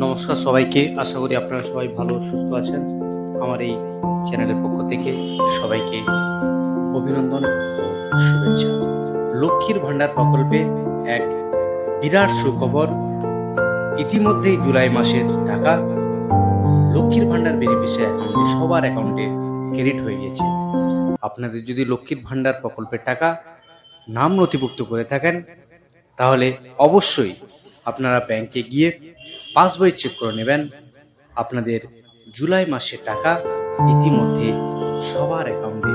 নমস্কার সবাইকে। আশা করি আপনারা সবাই ভালো সুস্থ আছেন। আমার এই চ্যানেলের পক্ষ থেকে সবাইকে অভিনন্দন ও শুভেচ্ছা। লক্ষ্মীর ভান্ডার প্রকল্পে এক বিরাট সুখবর। ইতিমধ্যেই জুলাই মাসের টাকা লক্ষ্মীর ভান্ডার বেনিফিশিয়ারি অ্যাকাউন্টে সবার অ্যাকাউন্টে ক্রেডিট হয়ে গেছে। আপনাদের যদি লক্ষ্মীর ভান্ডার প্রকল্পের টাকা নাম নথিভুক্ত করে থাকেন তাহলে অবশ্যই আপনারা ব্যাংকে গিয়ে পাসবই চেক করে নেবেন। আপনাদের জুলাই মাসের টাকা ইতিমধ্যে সবার অ্যাকাউন্টে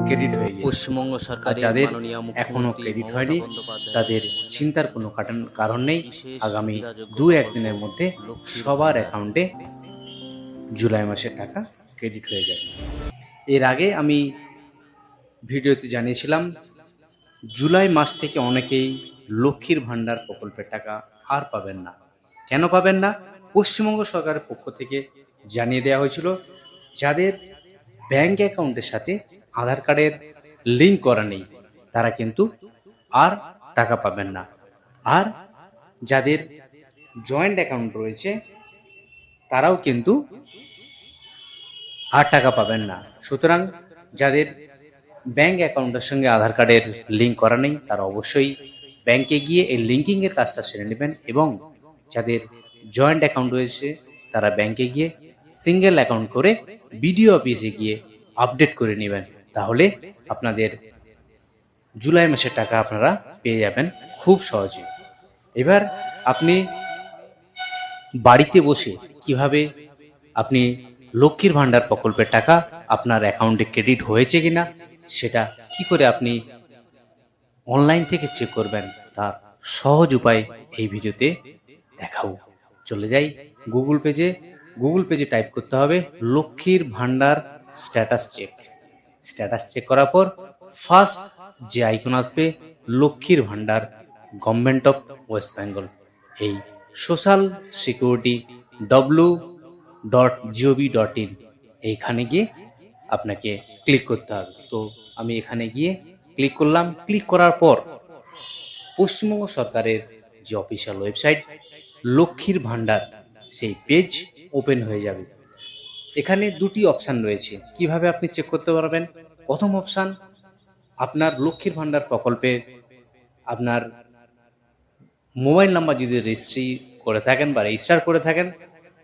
ক্রেডিট হয়ে গেছে। পশ্চিমবঙ্গ সরকারের যাদের মাননীয় এখনো মুখ্যমন্ত্রী ক্রেডিট মমতা হয়নি বন্দ্যোপাধ্যায় তাদের চিন্তার কোনো কারণ নেই। বিশেষ আগামী সুবিধাযোগ্য 2-1 প্রকল্প দিনের মধ্যে লক্ষ্মীর সবার ভান্ডার। অ্যাকাউন্টে জুলাই মাসের টাকা ক্রেডিট হয়ে যাবে। এর আগে আমি ভিডিওতে জানিয়েছিলাম জুলাই মাস থেকে অনেকেই লক্ষ্মীর ভান্ডার প্রকল্পের টাকা আর পাবেন না। কেন পাবেন না? পশ্চিমবঙ্গ সরকারের পক্ষ থেকে জানিয়ে দেওয়া হয়েছিল যাদের ব্যাংক অ্যাকাউন্টের সাথে আধার কার্ডের লিঙ্ক করা নেই তারা কিন্তু আর টাকা পাবেন না। আর যাদের জয়েন্ট অ্যাকাউন্ট রয়েছে তারাও কিন্তু আর টাকা পাবেন না। সুতরাং যাদের ব্যাংক অ্যাকাউন্টের সঙ্গে আধার কার্ডের লিঙ্ক করা নেই তারা অবশ্যই ব্যাংকে গিয়ে এই লিঙ্কিংয়ের কাজটা সেরে নেবেন, এবং যাদের জয়েন্ট অ্যাকাউন্ট রয়েছে তারা ব্যাংকে গিয়ে সিঙ্গেল অ্যাকাউন্ট করে বিডিও অফিসে গিয়ে আপডেট করে নেবেন। তাহলে আপনাদের জুলাই মাসের টাকা আপনারা পেয়ে যাবেন খুব সহজে। এবার আপনি বাড়িতে বসে কিভাবে আপনি লক্ষ্মীর ভান্ডার প্রকল্পের টাকা আপনার অ্যাকাউন্টে ক্রেডিট হয়েছে কিনা সেটা কি করে আপনি অনলাইন থেকে চেক করবেন তার সহজ উপায় এই ভিডিওতে দেখাবো। চলে যাই গুগল পেজে টাইপ করতে হবে লক্ষ্মীর ভান্ডার স্ট্যাটাস চেক করার পর ফার্স্ট যে আইকন আসবে লক্ষ্মীর ভান্ডার গভর্নমেন্ট অফ ওয়েস্ট বেঙ্গল, এই সোশ্যাল সিকিউরিটি www.gov.in এইখানে গিয়ে আপনাকে ক্লিক করতে হবে। তো আমি এখানে গিয়ে ক্লিক করলাম। ক্লিক করার পর পশ্চিমবঙ্গ সরকারের যে অফিসিয়াল ওয়েবসাইট লক্ষ্মীর ভান্ডার সেই পেজ ওপেন হয়ে যাবে। এখানে দুটি অপশান রয়েছে কিভাবে আপনি চেক করতে পারবেন। প্রথম অপশান, আপনার লক্ষ্মীর ভান্ডার প্রকল্পে আপনার মোবাইল নাম্বার যদি রেজিস্ট্রি করে থাকেন বা রেজিস্টার করে থাকেন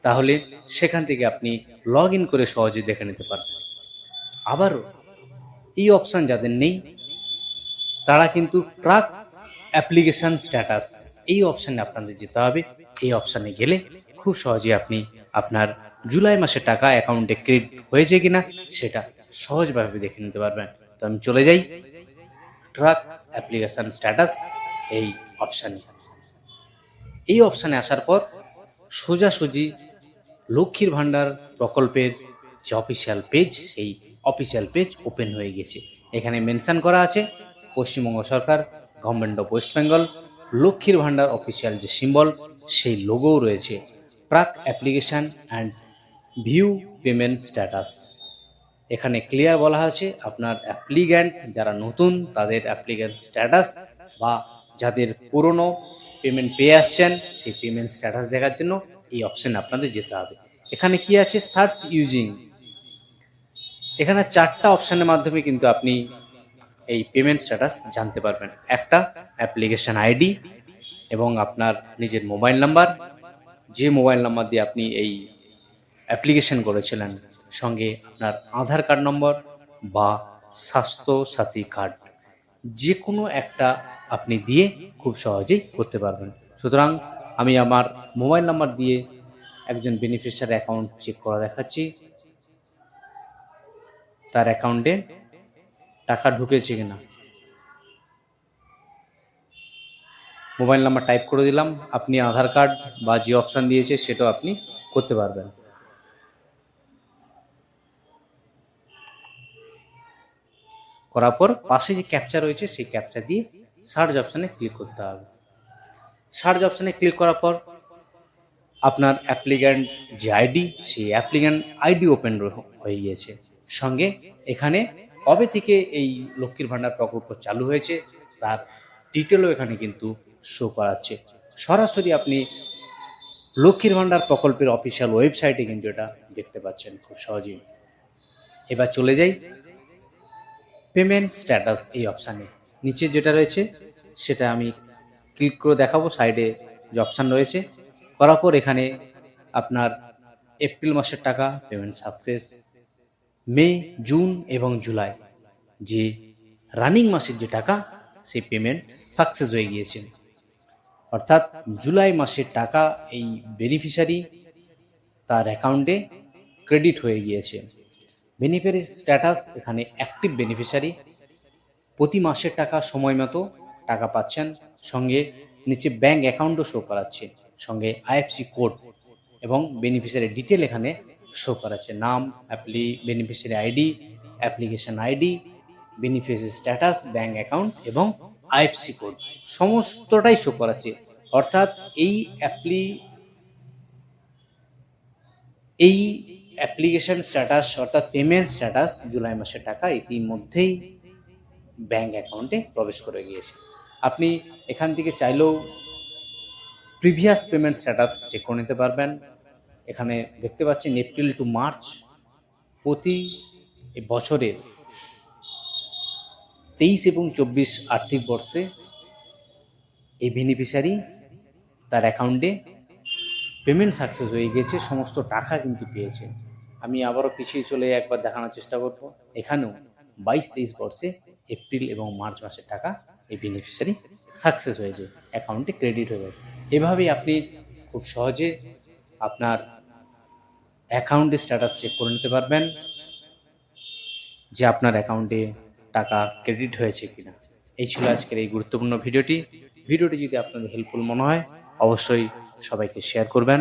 তাহলে সেখান থেকে আপনি লগ ইন করে সহজে দেখে নিতে পারবেন। আবারও এই অপশান যাদের নেই তারা কিন্তু ট্র্যাক অ্যাপ্লিকেশন স্ট্যাটাস এই অপশানে আপনাদের যেতে হবে। এই অপশানে গেলে খুব সহজে আপনি আপনার জুলাই মাসের টাকা অ্যাকাউন্টে ক্রেডিট হয়েছে কিনা সেটা সহজভাবে দেখে নিতে পারবেন। তো আমি চলে যাই ট্র্যাক অ্যাপ্লিকেশন স্ট্যাটাস এই অপশানে। এই অপশানে আসার পর সোজাসুজি লক্ষ্মীর ভান্ডার প্রকল্পের যে অফিসিয়াল পেজ সেই অফিসিয়াল পেজ ওপেন হয়ে গেছে। এখানে মেনশন করা আছে পশ্চিমবঙ্গ সরকার গভর্নমেন্ট অফ ওয়েস্ট বেঙ্গল লক্ষ্মীর ভান্ডার অফিসিয়াল যে সিম্বল সেই লোগোও রয়েছে। Track application and view payment status এখানে ক্লিয়ার বলা আছে আপনার অ্যাপ্লিক্যান্ট যারা নতুন তাদের অ্যাপ্লিক্যান্ট স্ট্যাটাস বা যাদের পুরনো পেমেন্ট পেয়ে আসছেন সেই পেমেন্ট স্ট্যাটাস দেখার জন্য এই অপশানে আপনাদের যেতে হবে। এখানে কি আছে সার্চ ইউজিং, এখানে 4টা অপশানের মাধ্যমে কিন্তু আপনি এই পেমেন্ট স্ট্যাটাস জানতে পারবেন। একটা অ্যাপ্লিকেশন আইডি এবং আপনার নিজের মোবাইল নাম্বার, যে মোবাইল নাম্বার দিয়ে আপনি এই অ্যাপ্লিকেশন করেছিলেন, সঙ্গে আপনার আধার কার্ড নম্বর বা স্বাস্থ্য সাথী কার্ড, যে কোনো একটা আপনি দিয়ে খুব সহজেই করতে পারবেন। সুতরাং আমি আমার মোবাইল নাম্বার দিয়ে একজন বেনিফিশিয়ারি অ্যাকাউন্ট চেক করা দেখাচ্ছি, তার অ্যাকাউন্টে টাকা ঢুকেছে কিনা। মোবাইল নাম্বার টাইপ করে দিলাম, আপনি আধার কার্ড বা যে অপশান দিয়েছে সেটাও আপনি করতে পারবেন। করার পর পাশে যে ক্যাপচা রয়েছে সেই ক্যাপচা দিয়ে সার্চ অপশানে ক্লিক করতে হবে। সার্চ অপশানে ক্লিক করার পর আপনার অ্যাপ্লিক্যান্ট যে আইডি সেই অ্যাপ্লিক্যান্ট আইডি ওপেন হয়ে গিয়েছে। সঙ্গে এখানে কবে থেকে এই লক্ষ্মীর ভান্ডার প্রকল্প চালু হয়েছে তার ডিটেলও এখানে কিন্তু শো করাচ্ছে। সরাসরি আপনি লক্ষ্মীর ভাণ্ডার প্রকল্পের অফিসিয়াল ওয়েবসাইটে কিন্তু এটা দেখতে পাচ্ছেন খুব সহজেই। এবার চলে যাই পেমেন্ট স্ট্যাটাস এই অপশানে। নিচে যেটা রয়েছে সেটা আমি ক্লিক করে দেখাবো। সাইডে যে অপশান রয়েছে করার পর এখানে আপনার এপ্রিল মাসের টাকা পেমেন্ট সাকসেস, মে, জুন এবং জুলাই যে রানিং মাসের যে টাকা সেই পেমেন্ট সাকসেস হয়ে গিয়েছে। অর্থাৎ জুলাই মাসের টাকা এই বেনিফিশিয়ারি তার অ্যাকাউন্টে ক্রেডিট হয়ে গিয়েছে। বেনিফিশিয়ারি স্ট্যাটাস এখানে অ্যাক্টিভ বেনিফিশিয়ারি, প্রতি মাসের টাকা সময় মতো টাকা পাচ্ছেন, সঙ্গে নিচে ব্যাংক অ্যাকাউন্টও শো করাচ্ছে, সঙ্গে আইএফসি কোড এবং বেনিফিশিয়ারি ডিটেল এখানে শো করাচ্ছে, নাম, beneficiary ID, application ID, beneficiary status, bank account এবং আইএফসি কোড সমস্তটাই শো করাচ্ছে। অর্থাৎ এই অ্যাপ্লিকেশন স্ট্যাটাস অর্থাৎ পেমেন্ট স্ট্যাটাস জুলাই মাসের টাকা ইতিমধ্যেই ব্যাংক অ্যাকাউন্টে প্রবেশ করে গিয়েছে। আপনি এখান থেকে চাইলেও প্রিভিয়াস পেমেন্ট স্ট্যাটাস চেক করে নিতে পারবেন। এখানে দেখতে পাচ্ছেন এপ্রিল টু মার্চ প্রতি বছরের 23 এবং 24 আর্থিক বর্ষে এই বেনিফিশিয়ারি তার অ্যাকাউন্টে পেমেন্ট সাকসেস হয়ে গেছে, সমস্ত টাকা কিন্তু পেয়েছে। আমি আবারও পিছিয়ে চলে একবার দেখানোর চেষ্টা করব। এখানেও 22-23 বর্ষে এপ্রিল এবং মার্চ মাসের টাকা এই বেনিফিশিয়ারি সাকসেস হয়েছে, অ্যাকাউন্টে ক্রেডিট হয়ে গেছে। এভাবেই আপনি খুব সহজে আপনার অ্যাকাউন্টের স্ট্যাটাস চেক করে নিতে পারবেন যে আপনার অ্যাকাউন্টে টাকা ক্রেডিট হয়েছে কিনা। এই ছিল আজকের এই গুরুত্বপূর্ণ ভিডিওটি যদি আপনাদের হেল্পফুল মনে হয় অবশ্যই সবাইকে শেয়ার করবেন।